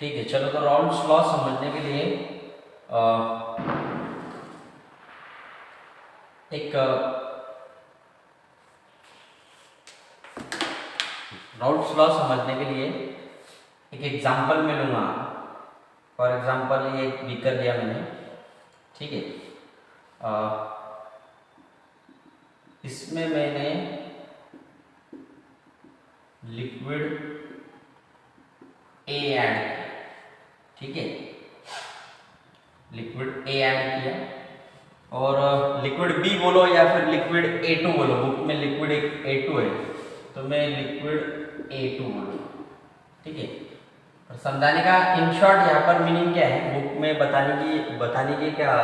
ठीक है, चलो तो राउल्ट्स लॉ समझने के लिए एक राउल्ट्स लॉ समझने के लिए एक एग्जांपल मैं लूँगा। फॉर एग्जांपल ये एक बीकर लिया मैंने, ठीक है। इसमें मैंने लिक्विड ए ऐड किया, ठीक है। लिक्विड ए ऐड किया और लिक्विड बी बोलो या फिर लिक्विड A2 बोलो। बुक में लिक्विड A2 है तो मैं लिक्विड A2 बोलूँ, ठीक है। और समझाने का इन शॉर्ट यहाँ पर मीनिंग क्या है, बुक में बताने की क्या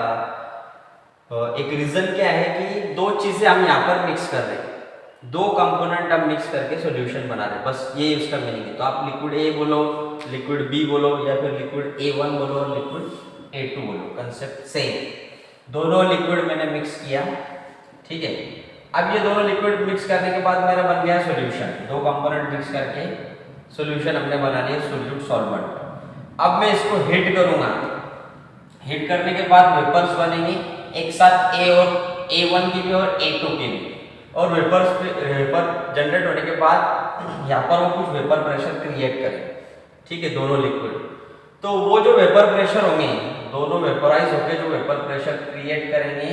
एक रीजन क्या है कि दो चीजें हम यहाँ पर मिक्स कर रहे हैं, दो कंपोनेंट हम मिक्स करके सॉल्यूशन बना रहे हैं, बस ये उसका मीनिंग है। तो आप लिक्विड ए बोलो, लिक्विड बी बोलो या फिर लिक्विड A1 बोलो और लिक्विड A2 बोलो, कंसेप्ट सेम। दोनों लिक्विड मैंने मिक्स किया, ठीक है। अब ये दोनों लिक्विड मिक्स करने के बाद मेरा बन गया सॉल्यूशन। दो कंपोनेंट मिक्स करके सॉल्यूशन हमने बना लिया, सोल्यूट सॉल्वेंट। अब मैं इसको हीट करूंगा। हीट करने के बाद वेपर्स बनेंगे एक साथ, A1 की भी और A2 की भी। और वेपर जनरेट होने के बाद यहाँ पर वो कुछ वेपर प्रेशर क्रिएट करें, ठीक है, दोनों लिक्विड। तो वो जो वेपर प्रेशर होंगे, दोनों वेपराइज होकर जो वेपर प्रेशर क्रिएट करेंगे,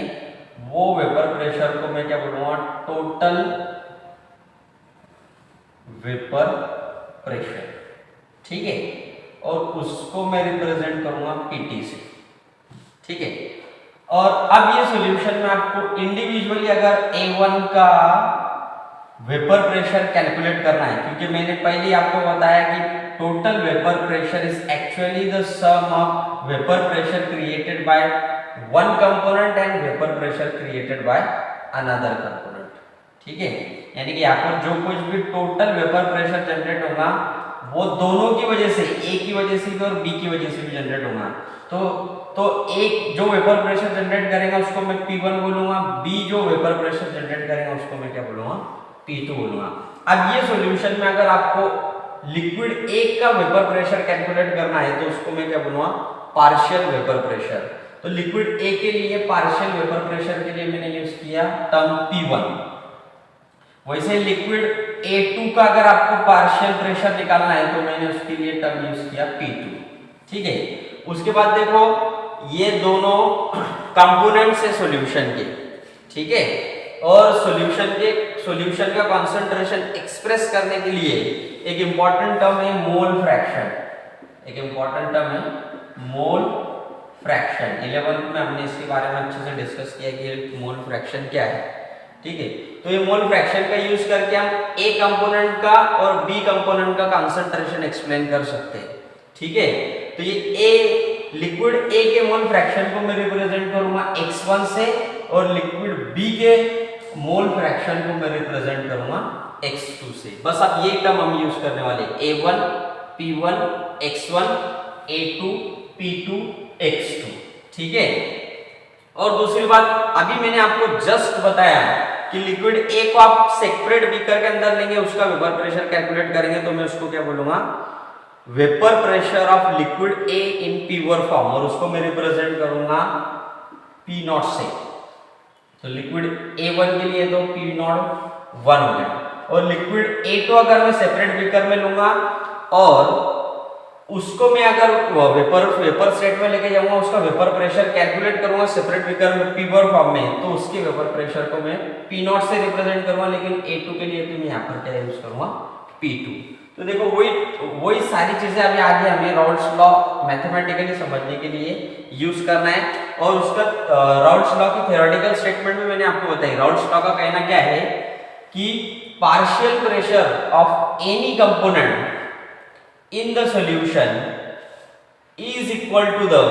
वो वेपर प्रेशर को मैं क्या बोलूँगा, टोटल वेपर प्रेशर, ठीक है। और उसको मैं रिप्रेजेंट करूंगा PT से, ठीक है। और अब ये सॉल्यूशन में आपको इंडिविजुअली अगर A1 का वेपर प्रेशर कैलकुलेट करना है, क्योंकि मैंने पहले आपको बताया कि total vapour pressure is actually the sum of vapour pressure created by one component and vapour pressure created by another component, ठीक है। यानी कि यहाँ पर जो कुछ भी टोटल वेपर प्रेशर जनरेट होगा वो दोनों की वजह से, A की वजह से भी और B की वजह से भी जनरेट होगा। तो एक जो वेपर प्रेशर जनरेट करेगा उसको मैं P1 बोलूंगा, B जो वेपर प्रेशर जनरेट करेगा उसको मैं क्या बोलूंगा, P2 बोलूंगा। अब ये सॉल्यूशन में अगर आपको लिक्विड A का वेपर प्रेशर कैलकुलेट करना है तो उसको मैं क्या बोलूंगा, पार्शियल वेपर प्रेशर। तो लिक्विड A के लिए पार्शियल वेपर प्रेशर के लिए मैंने यूज किया टर्म P1। वैसे लिक्विड A2 का अगर आपको पार्शियल प्रेशर निकालना है तो मैंने उसके लिए टर्म यूज किया P2, ठीक है। उसके बाद देखो ये दोनों कंपोनेंट्स है सॉल्यूशन के, ठीक है। और सॉल्यूशन का कंसंट्रेशन एक्सप्रेस करने के लिए एक इंपॉर्टेंट टर्म है मोल फ्रैक्शन। एक इंपॉर्टेंट टर्म है मोल फ्रैक्शन। 11th में हमने इसके बारे में अच्छे से डिस्कस किया कि मोल फ्रैक्शन क्या है, ठीक है। तो ये मोल फ्रैक्शन का यूज करके हम A कंपोनेंट का और B कंपोनेंट का कंसंट्रेशन एक्सप्लेन कर सकते हैं, ठीक है। तो ये लिक्विड A के मोल फ्रैक्शन को मैं रिप्रेजेंट करूंगा X1 से और लिक्विड B के मोल फ्रैक्शन को मैं रिप्रेजेंट करूंगा X2 से। बस अब ये टर्म हम यूज करने वाले, A1 P1 X1, A2 P2 X2, ठीक है। और दूसरी बात, अभी मैंने आपको जस्ट बताया कि लिक्विड A को आप सेपरेट बीकर के अंदर लेंगे, उसका वेपर प्रेशर कैलकुलेट करेंगे, तो मैं उसको क्या बोलूंगा, vapour pressure of liquid A in pure form, और उसको मैं रिप्रेजेंट करूंगा P0 से। तो लिक्विड A1 के लिए तो P0 1 हो गया। और लिक्विड A2 अगर मैं सेपरेट बीकर में लूंगा और उसको मैं अगर वेपर स्टेट में लेके जाऊंगा, उसका वेपर प्रेशर कैलकुलेट करूंगा सेपरेट बीकर में प्योर फॉर्म में, तो उसके वेपर प्रेशर को मैं P0 से रिप्रेजेंट करूंगा। लेकिन A2 के लिए तो मैं यहाँ पर क्या यूज करूंगा, P2। तो देखो वही सारी चीजें अभी आगे हमें राउल्ट्स लॉ मैथमेटिकली समझने के लिए यूज करना है। और उसका राउल्ट्स लॉ की थ्योरेटिकल स्टेटमेंट में मैंने आपको बताई। राउल्ट्स लॉ का कहना क्या है कि partial pressure of any component in the solution is equal to the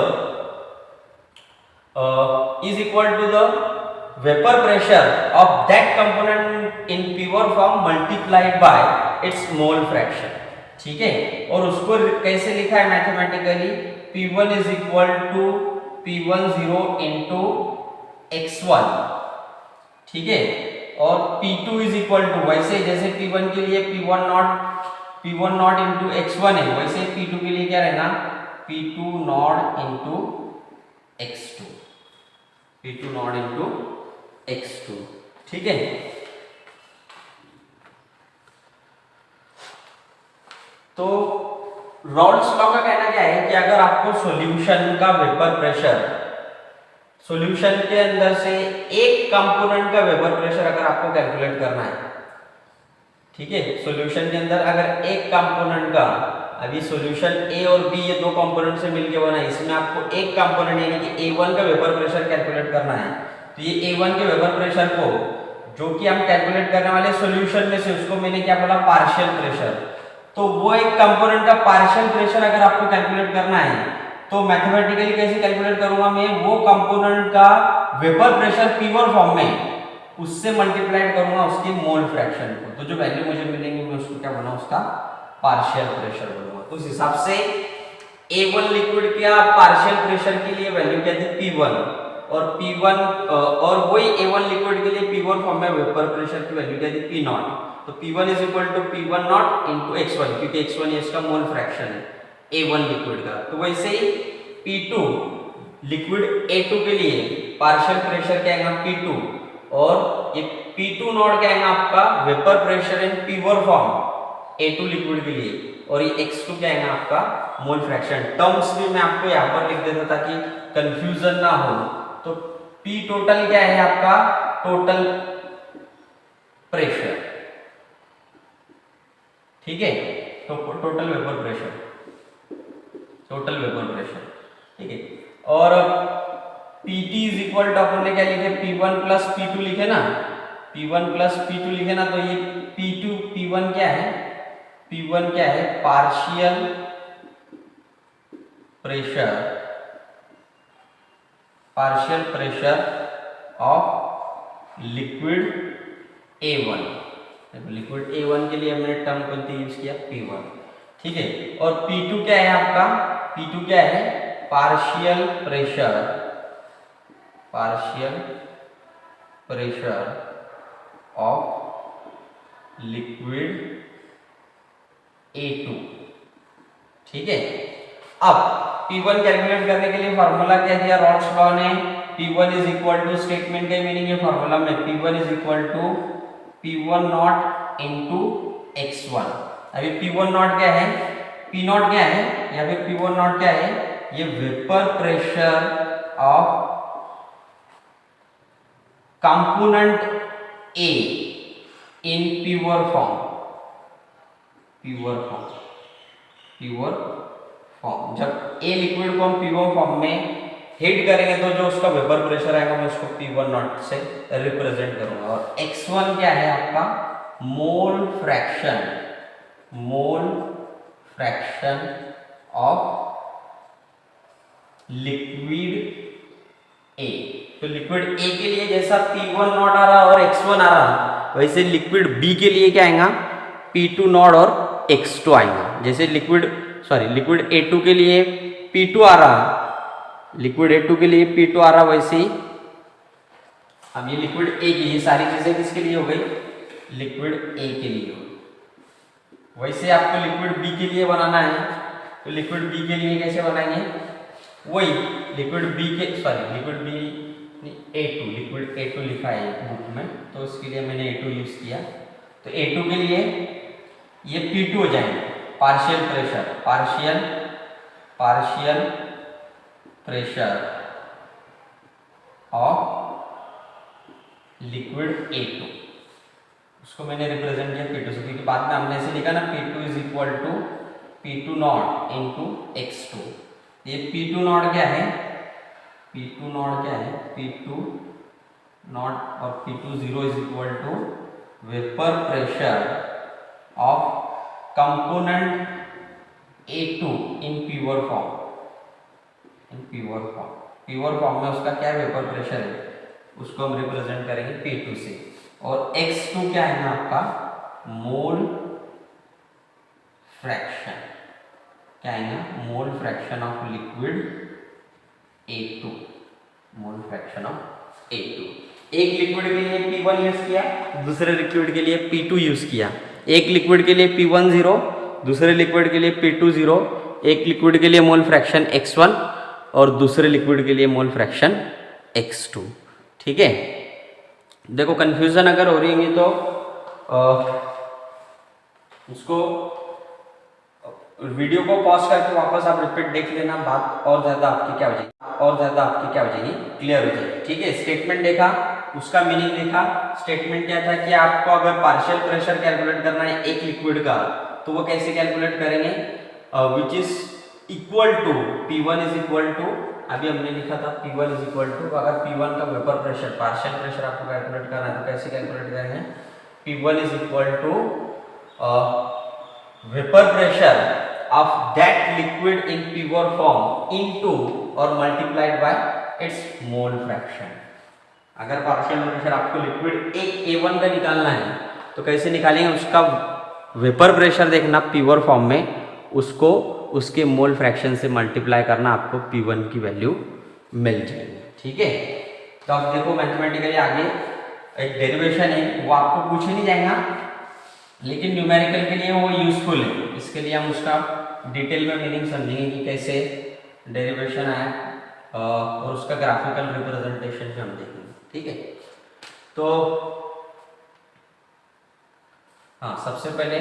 vapor pressure of that component in pure form multiplied by its mole fraction, ठीक है। और उसको कैसे लिखा है mathematically, P1 is equal to P10 into X1, ठीक है। और P2 is equal to, वैसे जैसे P1 के लिए P1 not P1 not into x1 है, वैसे P2 के लिए क्या रहना, P2 not into x2, P2 not into x2, ठीक है। तो रॉल्स लॉ का कहना क्या है कि अगर आपको सॉल्यूशन का वेपर प्रेशर, सॉल्यूशन के अंदर से एक कंपोनेंट का वेपर प्रेशर अगर आपको कैलकुलेट करना है, ठीक है, सॉल्यूशन के अंदर अगर एक कंपोनेंट का, अभी सॉल्यूशन ए और बी ये दो कंपोनेंट से मिलके बना है, इसमें आपको एक कंपोनेंट यानी कि A1 का वेपर प्रेशर कैलकुलेट करना है। तो ये A1 के वेपर प्रेशर को जो कि हम कैलकुलेट करने वाले सॉल्यूशन में से, उसको मैंने क्या बोला, पार्शियल प्रेशर। तो वो एक कंपोनेंट का पार्शियल प्रेशर अगर आपको कैलकुलेट करना है तो मैथमेटिकली कैसे कैलकुलेट करूंगा मैं, वो कंपोनेंट का वेपर प्रेशर P1 फॉर्म में उससे मल्टीप्लाइड करूंगा उसके मोल फ्रैक्शन को, तो जो वैल्यू मुझे मिलेंगे मैं उसको क्या बना, उसका पार्शियल प्रेशर बनूंगा। तो उस हिसाब से A1 लिक्विड का पार्शियल प्रेशर के लिए वैल्यू क्या थी, P1, और P1 और वही A1 लिक्विड के लिए P1 फॉर्म में वेपर प्रेशर की वैल्यू क्या थी, P0। तो P1 is equal to P1 not into x1, क्योंकि x1 ये इसका मोल फ्रैक्शन है A1 लिक्विड का। तो वैसे ही P2 लिक्विड A2 के लिए पार्शियल प्रेशर क्या आएगा, P2, और ये P2 नॉट क्या आएगा आपका, vapour pressure in P1 form A2 liquid के लिए, और ये x2 क्या आएगा आपका, मोल फ्रैक्शन। टर्म्स भी मैं आपको यहाँ पर लिख देता ताकि कंफ्यूजन ना हो। तो P टोटल क्या है आपका, टोटल प्रेशर, ठीक है, तो total vapour pressure, total vapour pressure, ठीक है। और PT इज इक्वल टू अपन ने क्या लिखे, P1 प्लस P2 लिखे ना, P1 प्लस P2 लिखे ना, तो ये P1 क्या है, P1 क्या है, partial pressure of liquid A1। Liquid A1 के लिए हमने टर्म कौन सी यूज किया, P1, ठीक है। और P2 क्या है आपका, P2 क्या है, partial pressure of liquid A2, ठीक है। अब P1 कैलकुलेट करने के लिए फॉर्मूला क्या दिया रॉल्स लॉ ने, P1 is equal to, statement का मीनिंग है फॉर्मूला में, P1 is equal to P1 not into x1। अभी P1 नॉट क्या है, P नॉट क्या है, या फिर P1 नॉट क्या है, ये vapour pressure of component A in pure form, जब A लिक्विड को हम प्योर फॉर्म में हीट करेंगे तो जो उसका वेपर प्रेशर आएगा मैं उसको P1 नॉट से रिप्रेजेंट करूंगा। और x1 क्या है आपका, मोल फ्रैक्शन ऑफ लिक्विड A। तो लिक्विड A के लिए जैसा P1 नॉट आ रहा और x1 आ रहा, वैसे लिक्विड B के लिए क्या आएगा, P2 नॉट और x2 आएगा। जैसे लिक्विड A2 के लिए P2 आ रहा, लिक्विड A2 के लिए P2 आ रहा, वैसे ही अब ये लिक्विड A की, ये सारी चीजें किसके लिए हो गई, लिक्विड A के लिए हो गई। वैसे आपको लिक्विड B के लिए बनाना है, तो लिक्विड B के लिए कैसे बनाएंगे, वही लिक्विड A2 लिखा है बुक में, तो उसके लिए मैंने A2 यूज किया। तो A2 के लिए ये P2 हो जाएंगे, partial pressure of liquid A2, उसको मैंने रिप्रेजेंट किया P2 से, क्योंकि बाद में हमने ऐसे लिखा ना, P2 is equal to P2 not into x2। ये P2 नॉट क्या है, P2 नॉट और P2 0 is equal to vapour pressure of component A2 in pure form, pure form में उसका क्या वेपर प्रेशर है, उसको हम रिप्रेजेंट करेंगे P2 से। और x2 क्या है ना आपका, मोल फ्रैक्शन, क्या है ना, मोल fraction of liquid A2, mole fraction of A2। एक लिक्विड के लिए P1 यूज किया, दूसरे लिक्विड के लिए P2 यूज किया। एक लिक्विड के लिए P1 0, दूसरे लिक्विड के लिए P20, एक लिक्विड के लिए मोल फ्रैक्शन x1 और दूसरे लिक्विड के लिए मोल फ्रैक्शन x2। ठीक है, देखो कंफ्यूजन अगर हो रही होगी तो उसको वीडियो को पॉज करके वापस आप रिपीट देख लेना, बात और ज्यादा आपकी क्या हो जाएगी क्लियर हो जाएगी। ठीक है, स्टेटमेंट देखा, उसका मीनिंग देखा। स्टेटमेंट क्या था कि आपको अगर पार्शियल प्रेशर कैलकुलेट करना है एक लिक्विड का तो वो कैसे कैलकुलेट करेंगे, which is equal to P1 is equal to, अभी हमने लिखा था P1 इज इक्वल टू, अगर P1 का वेपर प्रेशर पार्शियल प्रेशर आपको कैलकुलेट करना है तो कैसे कैलकुलेट करेंगे, P1 is equal to vapour pressure of that liquid in pure form into और multiplied by its mole fraction। अगर पार्शियल प्रेशर आपको लिक्विड एक A1 का निकालना है तो कैसे निकालेंगे, उसका वेपर प्रेशर देखना प्योर फॉर्म में, उसको उसके मोल फ्रैक्शन से मल्टीप्लाई करना, आपको P1 की वैल्यू मिल जाएगी। ठीक है, तो अब देखो मैथमेटिकली आगे एक डेरिवेशन है वो आपको पूछ नहीं जाएगा, लेकिन न्यूमेरिकल के लिए वो यूजफुल है। इसके लिए हम उसका डिटेल में मीनिंग समझेंगे कि कैसे डेरिवेशन आया और उसका ग्राफिकल रिप्रेजेंटेशन भी हम देखेंगे। ठीक है, तो हाँ, सबसे पहले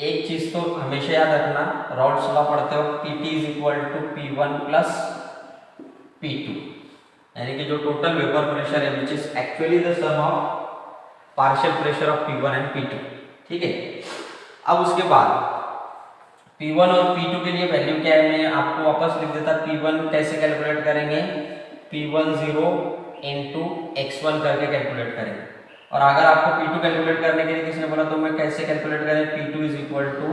एक चीज तो हमेशा याद रखना, रॉल्स लॉ पढ़ते हो Pt is equal to P1 plus P2, यानी कि जो टोटल वेपर प्रेशर है which is actually the sum of partial pressure of P1 and P2। ठीक है, अब उसके बाद P1 और P2 के लिए वैल्यू क्या है, मैं आपको वापस लिख देता। P1 कैसे कैलकुलेट करेंगे, P10 इंटू x1 करके कैलकुलेट करेंगे, और अगर आपको P2 कैलकुलेट करने के लिए किसने बोला तो मैं कैसे कैलकुलेट करें, P2 is equal to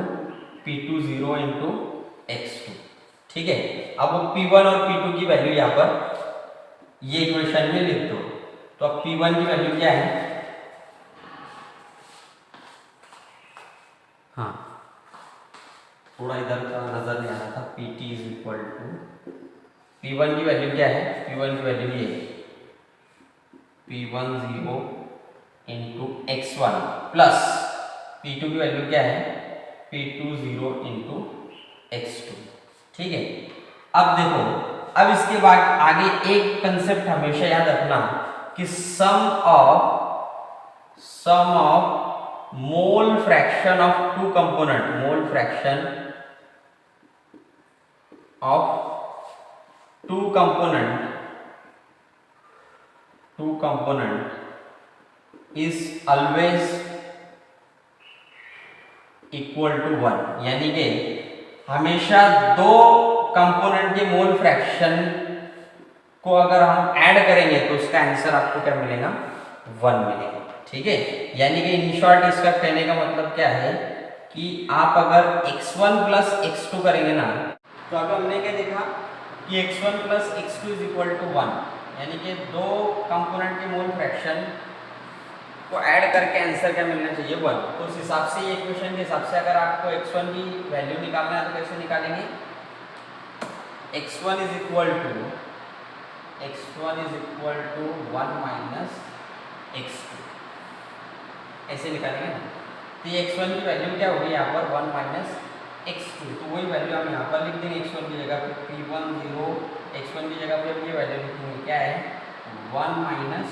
P20 into x2। ठीक है, अब वो P1 और P2 की वैल्यू यहाँ पर ये इक्वेशन में लिख दो, तो अब P1 की वैल्यू क्या है, हाँ थोड़ा इधर का नजर नहीं आ रहा था, Pt is equal to P1 की वैल्यू क्या है, P1 की वैल्यू ये P10 into x1 plus P2 की वैल्यू क्या है, P20 इंटू x2। ठीक है, अब देखो, अब इसके बाद आगे एक कंसेप्ट हमेशा याद रखना कि sum of mole fraction of two component, mole fraction of two component is always equal to 1, यानी कि हमेशा दो कंपोनेंट के मोल फ्रैक्शन को अगर हम ऐड करेंगे तो उसका आंसर आपको क्या मिलेगा, 1 मिलेगा। ठीक है, यानी कि इन शॉर्ट इसका कहने का मतलब क्या है कि आप अगर x1 प्लस x2 करेंगे ना, तो अगर हमने क्या देखा कि x1 plus x2 is equal to 1, यानी कि दो कंपोनेंट के मोल फ्रैक्शन को ऐड करके आंसर क्या मिलना चाहिए, 1। तो उस हिसाब से ये इक्वेशन के हिसाब से अगर आपको x1 की वैल्यू निकालना है तो कैसे निकालेंगे, x1 is equal to 1 minus x2, ऐसे निकालेंगे ना। तो ये x1 की वैल्यू क्या होगी यहाँ पर, 1 माइनस x2, तो वही वैल्यू हम यहाँ पर लिख देंगे x1 की जगह पे, P10 x1 की जगह पे हम ये वैल्यू लिखेंगे क्या है, 1 minus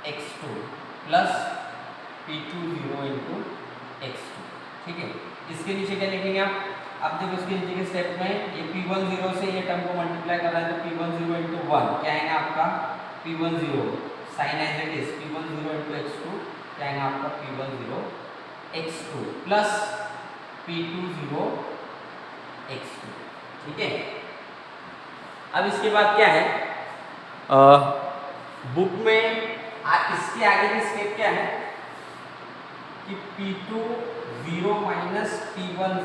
x2 plus P20 into x2। ठीक है, इसके नीचे क्या लिखेंगे आप, अब देखो इसके नीचे के स्टेप में ये P10 से ये टर्म को मल्टीप्लाई कर रहा है तो P10 इंटू 1 क्या आएगा आपका, P10 sign as it is, P10 into x2 क्या आएगा आपका, P10 x2 plus P20 x2। ठीक है, अब इसके बाद क्या है, बुक में इसके आगे की स्टेप क्या है कि P20 minus P10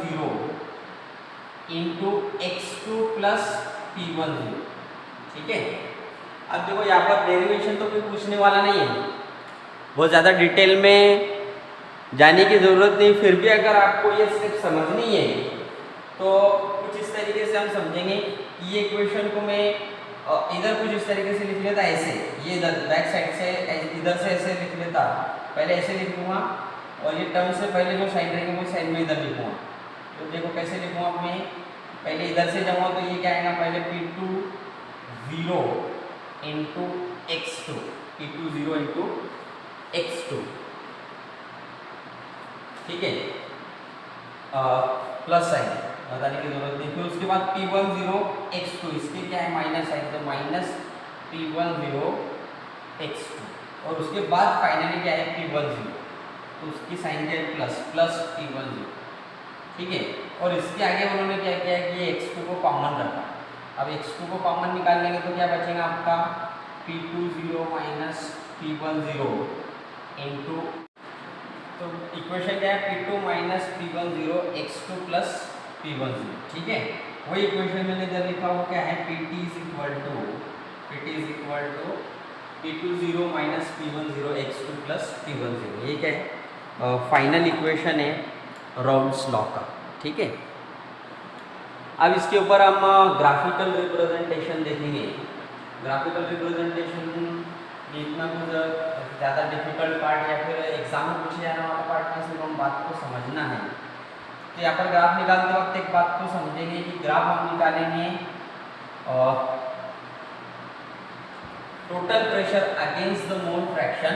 into x2 plus P10। ठीक है, अब देखो यहाँ पर डेरिवेशन तो कोई पूछने वाला नहीं है, बहुत ज़्यादा डिटेल में जाने की ज़रूरत नहीं, फिर भी अगर आपको ये स्टेप समझनी है तो कुछ इस तरीके से हम समझेंगे। ये इक्वेशन को मैं इधर कुछ इस तरीके से लिख लेता, ऐसे ये इधर बैक साइड से इधर से ऐसे लिख लेता, पहले ऐसे लिखूंगा और ये टर्म से पहले जो साइन रहेंगे वो साइन में इधर लिखूंगा। तो देखो कैसे लिखूंगा मैं, पहले इधर से जाऊंगा तो ये क्या आएगा, पहले P2 0 into x2, P2 0 into x2, ठीक है, प्लस साइन बताने की जरूरत नहीं। फिर उसके बाद P1 0 x2, इसके क्या है माइनस साइन, तो माइनस P1 0 x2, और उसके बाद फाइनली क्या है P1 0, तो उसकी साइन क्या है प्लस, प्लस P1 0, ठीक है। और इसके आगे उन्होंने क्या किया है कि x2 को कॉमन रखा। अब x2 को कॉमन निकाल लेंगे तो क्या बचेगा आपका P2 0 माइनस P1 0 इंटू, तो इक्वेशन क्या है P2 minus P1 0 x2 plus P1 0, ठीक है। वही इक्वेशन मैंने इधर लिखा वो क्या है PT is equal to P2 0 minus P1 0 x2 plus P1 0, ये क्या है फाइनल इक्वेशन है राउल्स लॉ का, ठीक है। अब इसके ऊपर हम ग्राफिकल रिप्रेजेंटेशन देखेंगे। ग्राफिकल रिप्रेजेंटेशन इतना कुछ ज़्यादा डिफिकल्ट पार्ट या फिर एग्जाम में पूछे जाने वाला पार्ट में सिर्फ हम बात को समझना है। तो यहाँ पर ग्राफ निकालते वक्त एक बात को समझेंगे कि ग्राफ हम निकालेंगे total pressure against the mole fraction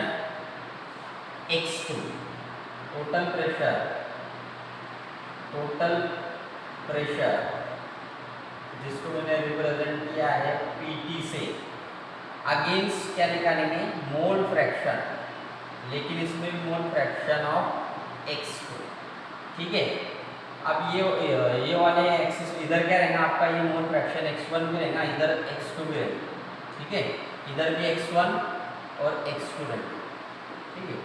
x2, total pressure जिसको मैंने रिप्रेजेंट किया है PT से, अगेंस्ट क्या निकालेंगे मोल फ्रैक्शन, लेकिन इसमें मोल फ्रैक्शन ऑफ x2, ठीक है। अब ये वाले एक्सिस इधर क्या रहेगा आपका, ये मोल फ्रैक्शन x1 भी रहेगा, इधर x2 भी रहेगा, ठीक है। इधर भी x1 और x2 रहेगा, ठीक है।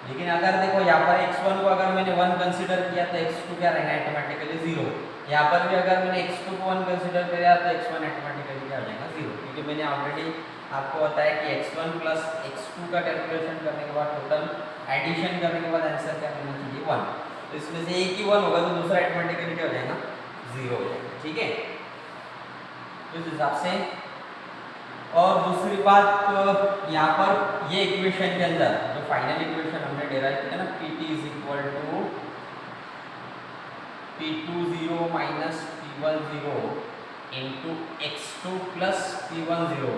लेकिन अगर देखो यहाँ पर x1 को अगर मैंने 1 कंसीडर किया तो x2 क्या रहेगा ऑटोमेटिकली 0। यहाँ पर भी अगर मैंने x2 को 1 कंसीडर किया तो x1 ऑटोमेटिकली क्या हो जाएगा 0, क्योंकि मैंने ऑलरेडी आपको बताया कि x1 प्लस x2 का कैलकुलेशन करने के बाद टोटल एडिशन करने के बाद आंसर क्या होना चाहिए 1। तो इसमें से एक ही 1 होगा तो दूसरा ऑटोमेटिकली क्या हो जाएगा 0 हो जाएगा, ठीक है। तो इस हिसाब से, और दूसरी बात यहाँ पर ये इक्वेशन के अंदर जो फाइनल इक्वेशन हमने डेराइव किया ना PT is equal to P2 0 minus P1 0 into x2 plus P1 0,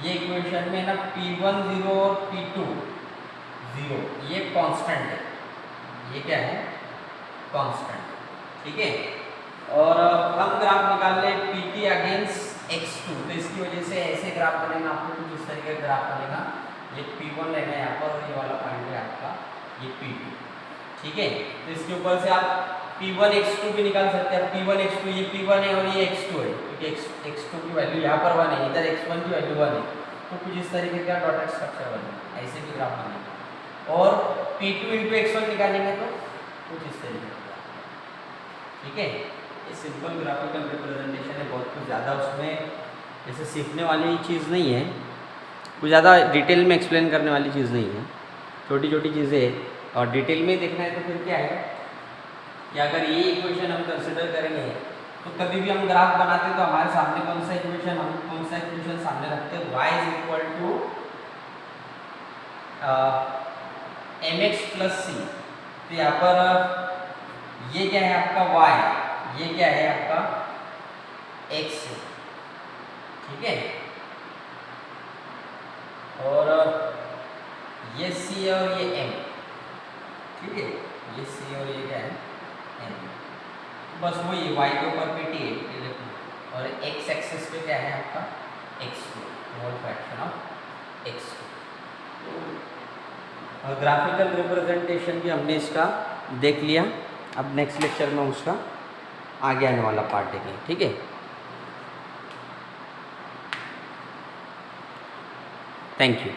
ये इक्वेशन में ना P1 0 और P2 0 ये कांस्टेंट है, ये क्या है कांस्टेंट, ठीक है। और हम ग्राफ निकाल ले PT अगेंस्ट x2, तो इसकी वजह से ऐसे ग्राफ बनेगा, आपको कुछ इस तरीके का ग्राफ बनेगा, ये P1 लेना है यहाँ पर और ये वाला पॉइंट है आपका ये P2, ठीक है। तो इसके ऊपर से आप P1 x2 भी निकाल सकते हैं। P1 x2, ये P1 है और ये x2 है, क्योंकि x2 की वैल्यू यहाँ पर 1 है, इधर x1 की वैल्यू 1 है, तो कुछ इस तरीके का डॉटेड स्ट्रक्चर बनेगा, ऐसे भी ग्राफ बनेगा। और P2 इंटू x1 निकालेंगे तो कुछ इस तरीके का, ठीक है। ये सिंपल ग्राफिकल रिप्रेजेंटेशन है, बहुत कुछ ज़्यादा उसमें जैसे सीखने वाली चीज़ नहीं है, कुछ ज़्यादा डिटेल में एक्सप्लेन करने वाली चीज़ नहीं है, छोटी छोटी चीज़ें, और डिटेल में देखना है तो फिर क्या है कि अगर ये इक्वेशन हम कंसिडर करेंगे तो कभी भी हम ग्राफ बनाते हैं तो हमारे सामने कौन सा इक्वेशन सामने रखते हैं, y is equal to mx plus c. तो यहाँ पर ये क्या है आपका y, ये क्या है आपका x, ठीक है। और ये c और ये m, ठीक है, ये c और ये क्या है m, बस वही y के ऊपर PT है, और x एक्सिस पे क्या है आपका x2, mole fraction of x2। और ग्राफिकल रिप्रेजेंटेशन भी हमने इसका देख लिया। अब नेक्स्ट लेक्चर में उसका आगे आने वाला पार्ट देखेंगे, ठीक है। Thank you.